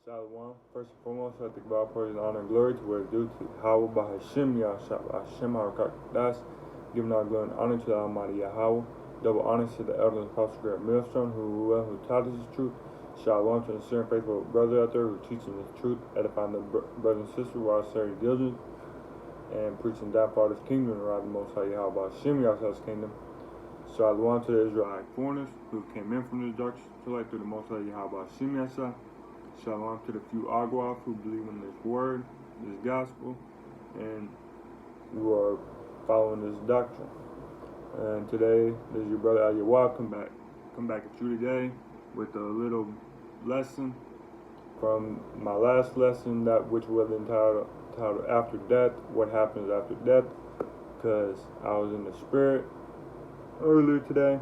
Shalom. First and foremost, I think about praise and honor and glory to where it's due to Yahweh by Hashem Yahshua Hashem HaRakakdash, giving all glory and honor to the Almighty Yahweh. Double honor to the elders and apostles of Millstone who taught us the truth. Shalom to the sincere and faithful brother out there who teaching the truth, edifying the brothers and sisters while serving diligence and preaching that part of his kingdom and around the Most High Yahweh by Hashem Yahshua's kingdom. Shalom to the Israelite foreigners who came in from the darkness to light through the Most High Yahweh by Hashem Yahshua. Shalom to the few Agwaf who believe in this word, this gospel, and who are following this doctrine. And today, this is your brother Al-Yawab come back at you today with a little lesson from my last lesson, that which was entitled After Death, What Happens After Death, because I was in the spirit earlier today,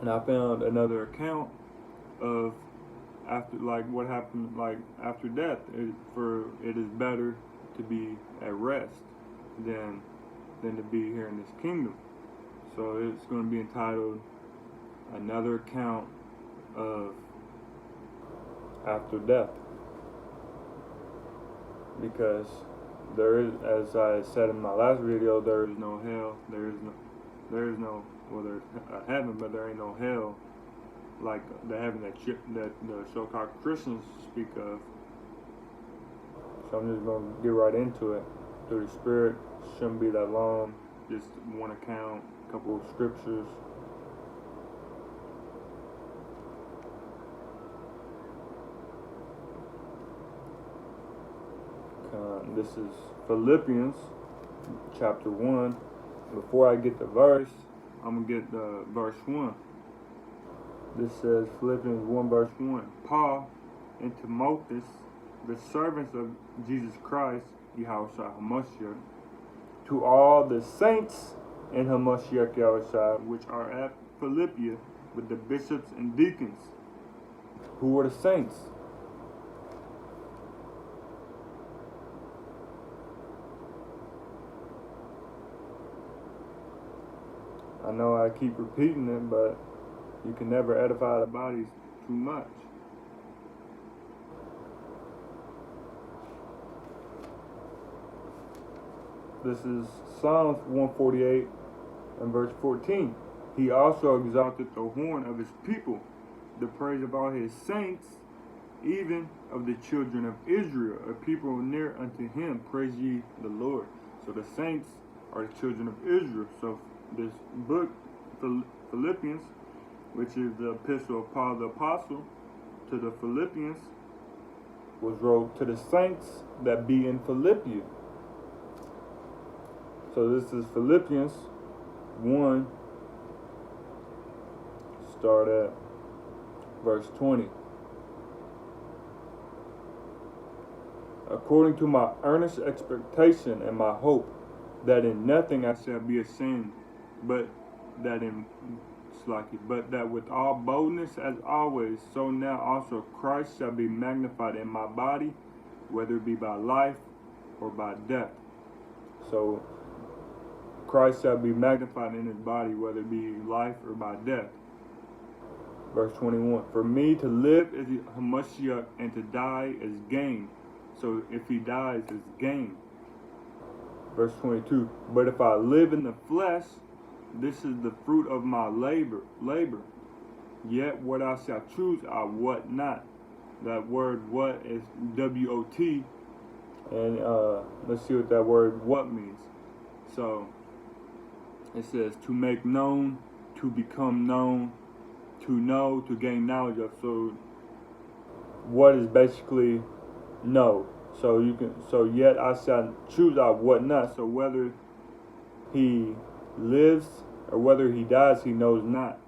and I found another account of what happened after death. It is better to be at rest than to be here in this kingdom. So it's going to be entitled Another Account of After Death, because there is, as I said in my last video, there is no hell. There's a heaven, but there ain't no hell like the heaven that the so-called Christians speak of. So I'm just going to get right into it through the Spirit. Shouldn't be that long, just one account, a couple of scriptures. This is Philippians chapter 1. Before I get the verse, I'm going to get the verse 1. This says, Philippians 1 verse 1, Paul and Timotheus, the servants of Jesus Christ, Yahushua HaMashiach, to all the saints in HaMashiach Yahushua, which are at Philippi, with the bishops and deacons. Who are the saints? I know I keep repeating it, but you can never edify the bodies too much. This is Psalms 148 and verse 14. He also exalted the horn of his people, the praise of all his saints, even of the children of Israel, a people near unto him. Praise ye the Lord. So the saints are the children of Israel. So this book, Philippians, which is the epistle of Paul the Apostle to the Philippians, was wrote to the saints that be in Philippi. So this is Philippians 1, start at verse 20. According to my earnest expectation and my hope, that in nothing I shall be ashamed, but that with all boldness as always, so now also Christ shall be magnified in my body, whether it be by life or by death. So Christ shall be magnified in his body, whether it be life or by death. Verse 21, for me to live is Hamashiach, and to die is gain. So if he dies, it's gain. Verse 22, but if I live in the flesh, this is the fruit of my labor. Yet what I shall choose, I what not. That word what is W-O-T. And let's see what that word what means. So it says to make known, to become known, to know, to gain knowledge of. So what is basically know. So yet I shall choose, I what not. So whether he lives or whether he dies, he knows not.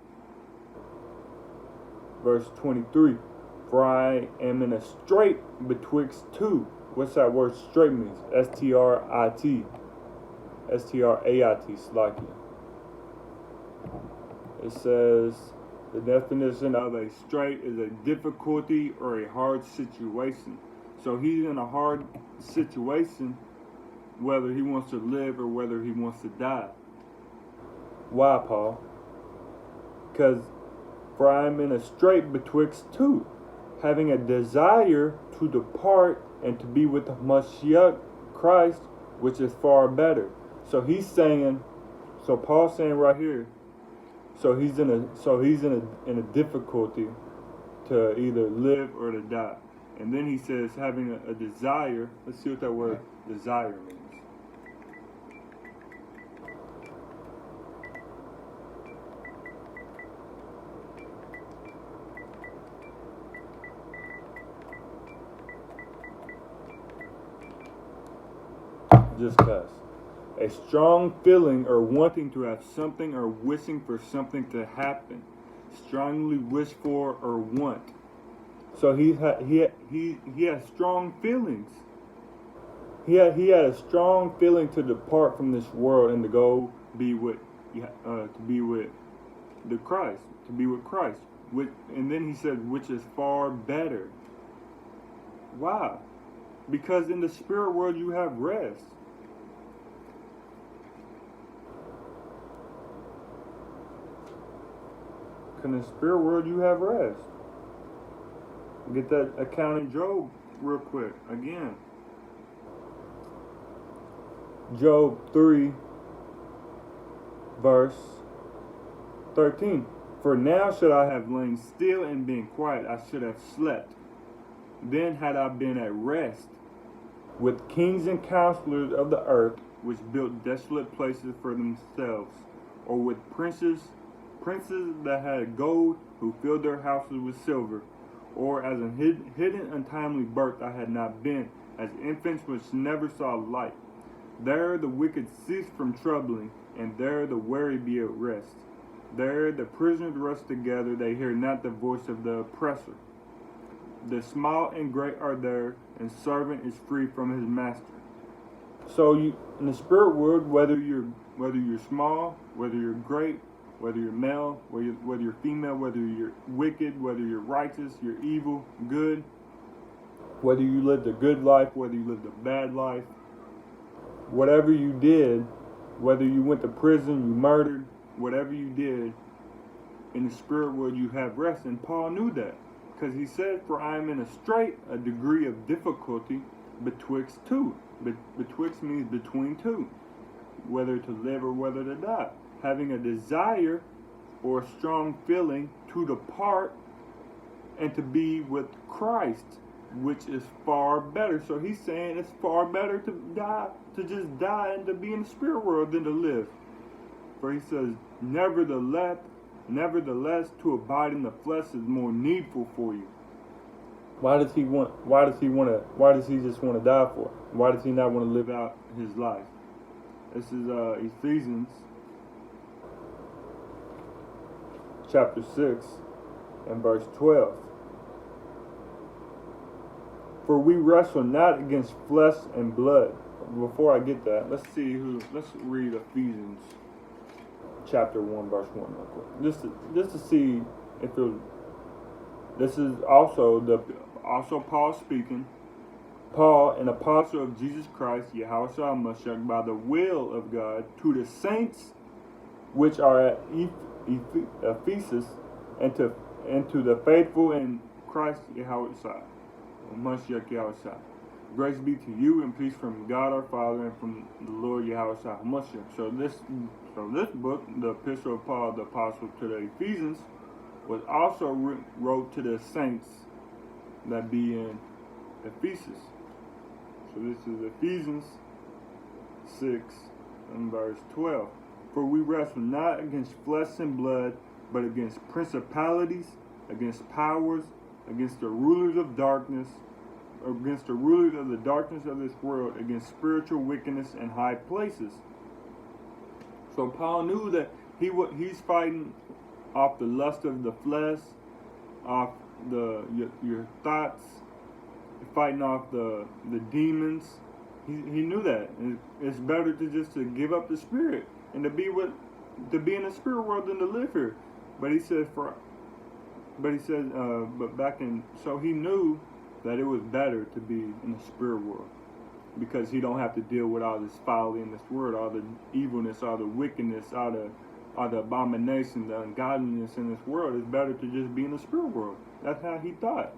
Verse 23, for I am in a strait betwixt two. What's that word strait means? S-T-R-I-T. S-T-R-A-I-T, Slakia. It says, the definition of a strait is a difficulty or a hard situation. So he's in a hard situation, whether he wants to live or whether he wants to die. Why, Paul? Because for I am in a strait betwixt two. having a desire to depart and to be with the Mashiach Christ, which is far better. So he's saying, so Paul's saying right here, so he's in a difficulty to either live or to die. And then he says having a desire. Let's see what that word desire means. Just cause. A strong feeling or wanting to have something or wishing for something to happen. Strongly wish for or want. So he has strong feelings. He had a strong feeling to depart from this world and to go be with the Christ, to be with Christ. And then he said, which is far better. Why? Because in the spirit world you have rest. In the spirit world you have rest. Get that account in Job real quick again. Job 3 verse 13. For now should I have lain still and been quiet, I should have slept. Then had I been at rest with kings and counselors of the earth, which built desolate places for themselves, or with princes that had gold, who filled their houses with silver, or as a hidden untimely birth I had not been, as infants which never saw light. There the wicked cease from troubling, and there the weary be at rest. There the prisoners rest together, they hear not the voice of the oppressor. The small and great are there, and servant is free from his master. So you, in the spirit world, whether you're small, whether you're great, whether you're male, whether you're female, whether you're wicked, whether you're righteous, you're evil, good, whether you lived a good life, whether you lived a bad life, whatever you did, whether you went to prison, you murdered, whatever you did, in the spirit world you have rest. And Paul knew that, because he said, for I am in a degree of difficulty betwixt two. Betwixt means between two, whether to live or whether to die. Having a desire or a strong feeling to depart and to be with Christ, which is far better. So he's saying it's far better to die, to just die and to be in the spirit world than to live. For he says, nevertheless, to abide in the flesh is more needful for you. Why does he just want to die for? Why does he not want to live out his life? This is Ephesians chapter 6 and verse 12. For we wrestle not against flesh and blood. Before I get that, let's read Ephesians chapter 1 verse 1 real quick. Just to see if this is also Paul speaking. Paul, an apostle of Jesus Christ, Yahushua HaMashiach, by the will of God, to the saints which are at Ephesus, and to the faithful in Christ Yahushua HaMashiach Yahushua. Grace be to you and peace from God our Father and from the Lord Yahushua HaMashiach. So this book, the Epistle of Paul the Apostle to the Ephesians, was also wrote to the saints that be in Ephesus. So this is Ephesians 6 and verse 12. For we wrestle not against flesh and blood, but against principalities, against powers, against the rulers of darkness, against the rulers of the darkness of this world, against spiritual wickedness in high places. So Paul knew that he's fighting off the lust of the flesh, off your thoughts, fighting off the demons. He knew that. It's better to give up the spirit and to be in the spirit world than to live here. But he said so he knew that it was better to be in the spirit world, because he don't have to deal with all this folly in this world, all the evilness, all the wickedness, all the abomination, the ungodliness in this world. It's better to just be in the spirit world. That's how he thought.